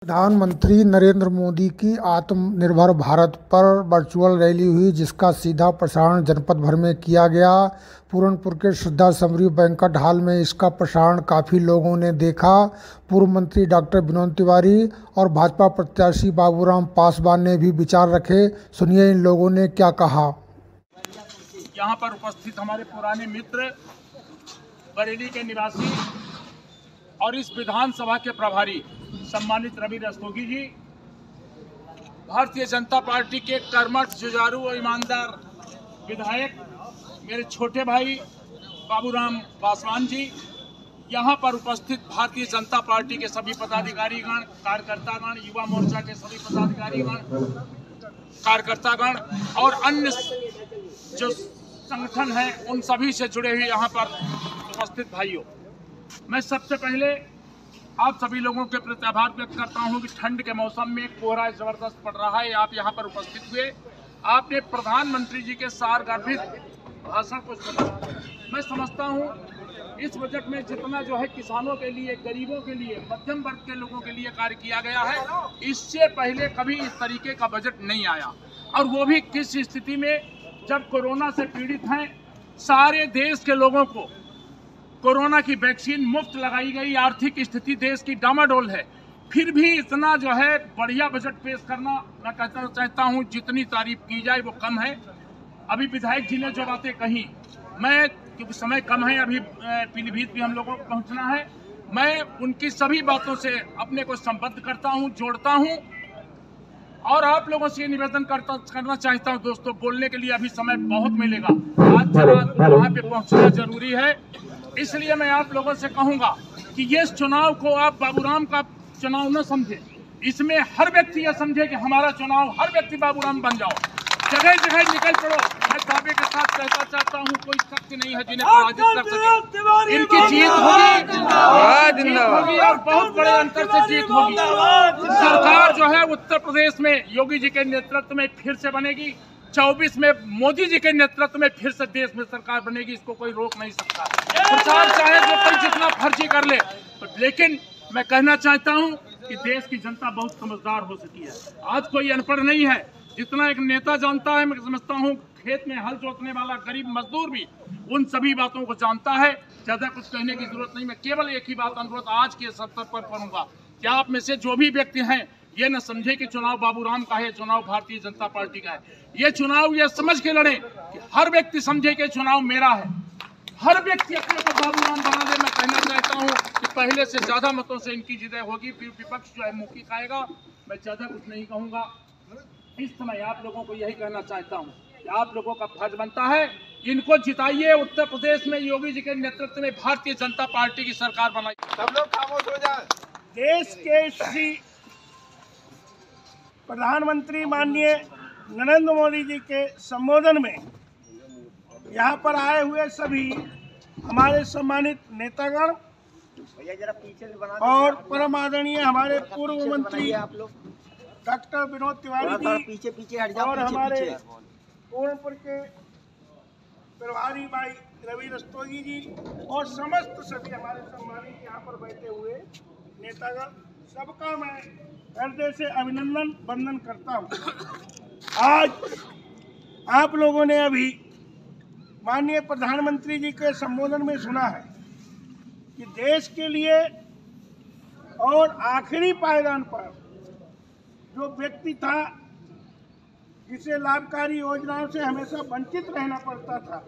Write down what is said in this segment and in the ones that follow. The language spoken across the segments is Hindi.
प्रधानमंत्री नरेंद्र मोदी की आत्मनिर्भर भारत पर वर्चुअल रैली हुई, जिसका सीधा प्रसारण जनपद भर में किया गया। पूरनपुर के श्रद्धा समरी बैंक्वेट हॉल में इसका प्रसारण काफ़ी लोगों ने देखा। पूर्व मंत्री डॉक्टर विनोद तिवारी और भाजपा प्रत्याशी बाबूराम पासवान ने भी विचार रखे। सुनिए इन लोगों ने क्या कहा। यहाँ पर उपस्थित हमारे पुराने मित्र, बरेली के निवासी और इस विधानसभा के प्रभारी सम्मानित रवि रस्तोगी जी, भारतीय जनता पार्टी के कर्मठ, जुझारू और ईमानदार विधायक मेरे छोटे भाई बाबूराम पासवान जी, यहाँ पर उपस्थित भारतीय जनता पार्टी के सभी पदाधिकारीगण, कार्यकर्तागण, युवा मोर्चा के सभी पदाधिकारीगण, कार्यकर्तागण और अन्य जो संगठन हैं, उन सभी से जुड़े हुए यहाँ पर उपस्थित भाइयों, मैं सबसे पहले आप सभी लोगों के प्रति आभार व्यक्त करता हूं कि ठंड के मौसम में कोहरा जबरदस्त पड़ रहा है, आप यहां पर उपस्थित हुए। आपने प्रधानमंत्री जी के सारगर्भित भाषण को सुना। मैं समझता हूं इस बजट में जितना जो है किसानों के लिए, गरीबों के लिए, मध्यम वर्ग के लोगों के लिए कार्य किया गया है, इससे पहले कभी इस तरीके का बजट नहीं आया। और वो भी किस स्थिति में, जब कोरोना से पीड़ित हैं, सारे देश के लोगों को कोरोना की वैक्सीन मुफ्त लगाई गई, आर्थिक स्थिति देश की डामाडोल है, फिर भी इतना जो है बढ़िया बजट पेश करना, मैं कहना चाहता हूं जितनी तारीफ की जाए वो कम है। अभी विधायक जी ने जो बातें कही, मैं क्योंकि समय कम है, अभी पीलीभीत भी हम लोगों को पहुंचना है, मैं उनकी सभी बातों से अपने को संबद्ध करता हूं, जोड़ता हूं और आप लोगों से ये निवेदन करना चाहता हूं। दोस्तों, बोलने के लिए अभी समय बहुत मिलेगा, आज जरा वहां पे पहुंचना जरूरी है, इसलिए मैं आप लोगों से कहूंगा कि ये चुनाव को आप बाबूराम का चुनाव न समझे, इसमें हर व्यक्ति यह समझे कि हमारा चुनाव, हर व्यक्ति बाबूराम बन जाओ, जगह जगह निकल पड़ो। मैं दावे के साथ कहना चाहता हूं, कोई शक्ति नहीं है जिन्हें पराजित कर सके। इनकी जीत होगी और बहुत बड़े अंतर से जीत होगी। सरकार जो है उत्तर प्रदेश में योगी जी के नेतृत्व में फिर से बनेगी, 24 में मोदी जी के नेतृत्व में फिर से देश में सरकार बनेगी, इसको कोई रोक नहीं सकता। प्रचार चाहे जो कोई जितना फर्जी कर ले, लेकिन मैं कहना चाहता हूं कि देश की जनता बहुत समझदार हो सकी है। आज कोई अनपढ़ नहीं है, जितना एक नेता जानता है, मैं समझता हूं खेत में हल जोतने वाला गरीब मजदूर भी उन सभी बातों को जानता है। ज्यादा कुछ कहने की जरूरत नहीं, मैं केवल एक ही बात अनुरोध आज के अवसर पर करूंगा कि आप में से जो भी व्यक्ति हैं, ये न समझे कि चुनाव बाबूराम का है, चुनाव भारतीय जनता पार्टी का है। ये चुनाव ये समझ के लड़े कि हर व्यक्ति समझे कि चुनाव मेरा है, हर व्यक्ति अपने को बाबूराम बना दे। मैं कहना चाहता हूं कि पहले से ज्यादा मतों से इनकी जीत होगी, फिर विपक्ष जो है मुक्की खाएगा। मैं ज्यादा कुछ नहीं कहूंगा, इस समय आप लोगों को यही कहना चाहता हूं कि आप लोगों का फर्ज बनता है, इनको जिताइए, उत्तर प्रदेश में योगी जी के नेतृत्व में भारतीय जनता पार्टी की सरकार बनाई। सब लोग खामोश हो जाए। देश के श्री प्रधानमंत्री माननीय नरेंद्र मोदी जी के संबोधन में यहाँ पर आए हुए सभी हमारे सम्मानित नेतागण और परम आदरणीय हमारे पूर्व मंत्री डॉक्टर विनोद तिवारी जी और हमारे पूर्णपुर के प्रभारी भाई रवि रस्तोगी जी और समस्त सभी हमारे सम्मानित यहाँ पर बैठे हुए नेतागण, सबका मैं हृदय से अभिनंदन वंदन करता हूँ। आज आप लोगों ने अभी माननीय प्रधानमंत्री जी के संबोधन में सुना है कि देश के लिए और आखिरी पायदान पर जो व्यक्ति था, जिसे लाभकारी योजनाओं से हमेशा वंचित रहना पड़ता था,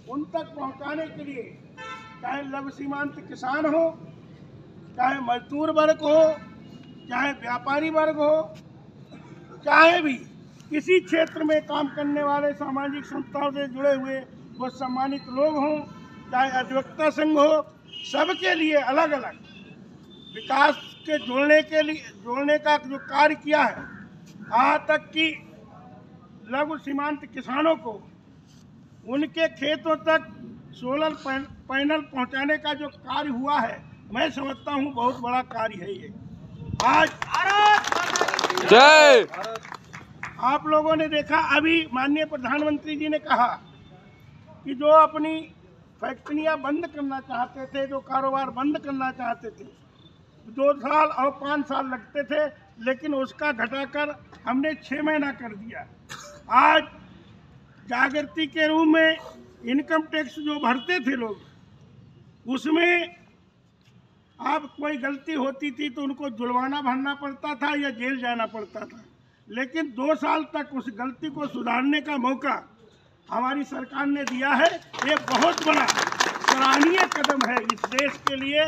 उन तक पहुंचाने के लिए चाहे लघु सीमांत किसान हो, चाहे मजदूर वर्ग हो, चाहे व्यापारी वर्ग हो, चाहे भी किसी क्षेत्र में काम करने वाले सामाजिक संस्थाओं से जुड़े हुए वो सम्मानित लोग हों, चाहे अधिवक्ता संघ हो, सबके लिए अलग अलग विकास के जोड़ने का जो कार्य किया है, यहाँ तक कि लघु सीमांत किसानों को उनके खेतों तक सोलर पैनल पहुंचाने का जो कार्य हुआ है, मैं समझता हूँ बहुत बड़ा कार्य है ये। आज जय आप लोगों ने देखा, अभी माननीय प्रधानमंत्री जी ने कहा कि जो अपनी फैक्ट्रियां बंद करना चाहते थे, जो कारोबार बंद करना चाहते थे, 2 साल और 5 साल लगते थे, लेकिन उसका घटाकर हमने 6 महीना कर दिया। आज जागृति के रूप में इनकम टैक्स जो भरते थे लोग, उसमें अब कोई गलती होती थी तो उनको जुर्माना भरना पड़ता था या जेल जाना पड़ता था, लेकिन 2 साल तक उस गलती को सुधारने का मौका हमारी सरकार ने दिया है। ये बहुत बड़ा सराहनीय कदम है इस देश के लिए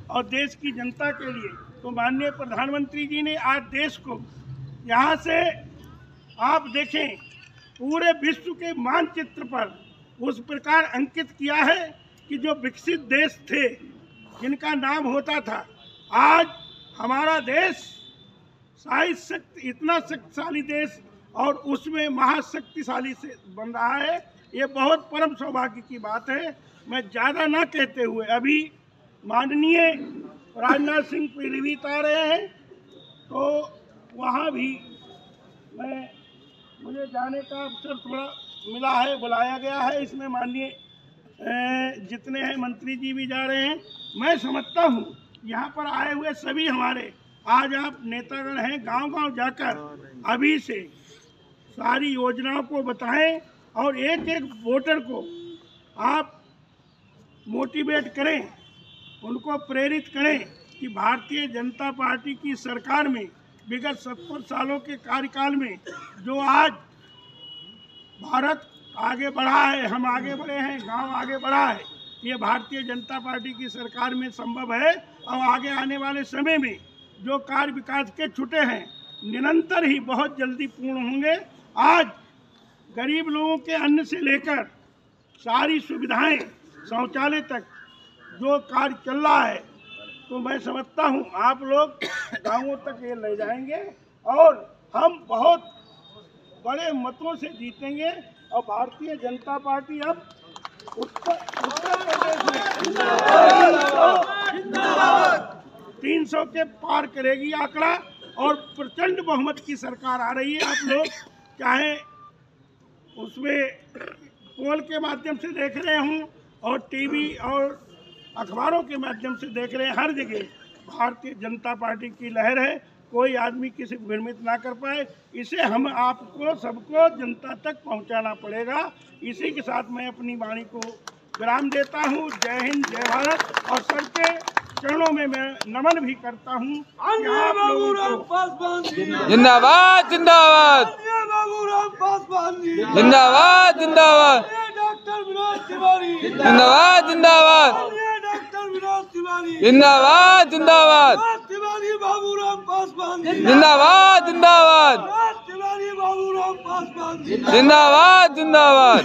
और देश की जनता के लिए। तो माननीय प्रधानमंत्री जी ने आज देश को यहाँ से आप देखें पूरे विश्व के मानचित्र पर उस प्रकार अंकित किया है कि जो विकसित देश थे जिनका नाम होता था, आज हमारा देश इतना शक्तिशाली देश और उसमें महाशक्तिशाली से बन रहा है। ये बहुत परम सौभाग्य की बात है। मैं ज़्यादा ना कहते हुए अभी माननीय राजनाथ सिंह पीलीभीत आ रहे हैं, तो वहाँ भी मुझे जाने का अवसर थोड़ा मिला है, बुलाया गया है। इसमें माननीय जितने हैं मंत्री जी भी जा रहे हैं। मैं समझता हूँ यहाँ पर आए हुए सभी हमारे आज आप नेतागण हैं, गांव-गांव जाकर अभी से सारी योजनाओं को बताएं और एक एक वोटर को आप मोटिवेट करें, उनको प्रेरित करें कि भारतीय जनता पार्टी की सरकार में विगत 70 सालों के कार्यकाल में जो आज भारत आगे बढ़ा है, हम आगे बढ़े हैं, गांव आगे बढ़ा है, ये भारतीय जनता पार्टी की सरकार में संभव है। और आगे आने वाले समय में जो कार्य विकास के छूटे हैं निरंतर ही बहुत जल्दी पूर्ण होंगे। आज गरीब लोगों के अन्न से लेकर सारी सुविधाएं, शौचालय तक जो कार्य चल रहा है, तो मैं समझता हूं आप लोग गांवों तक ये ले जाएंगे और हम बहुत बड़े मतों से जीतेंगे। और भारतीय जनता पार्टी अब उत्तर प्रदेश में 300 के पार करेगी आंकड़ा और प्रचंड बहुमत की सरकार आ रही है। आप लोग चाहे उसमें पोल के माध्यम से देख रहे हों और टीवी और अखबारों के माध्यम से देख रहे हैं, हर जगह भारतीय जनता पार्टी की लहर है। कोई आदमी किसी को भ्रमित ना कर पाए, इसे हम आपको सबको जनता तक पहुंचाना पड़ेगा। इसी के साथ मैं अपनी वाणी को विराम देता हूं। जय हिंद, जय भारत। और सबके चरणों में मैं नमन भी करता हूं। जिंदाबाद जिंदाबाद जिंदाबाद जिंदाबाद जिंदाबाद जिंदाबाद जिंदाबाद जिंदाबाद जिंदाबाद जिंदाबाद जिंदाबाद जिंदाबाद।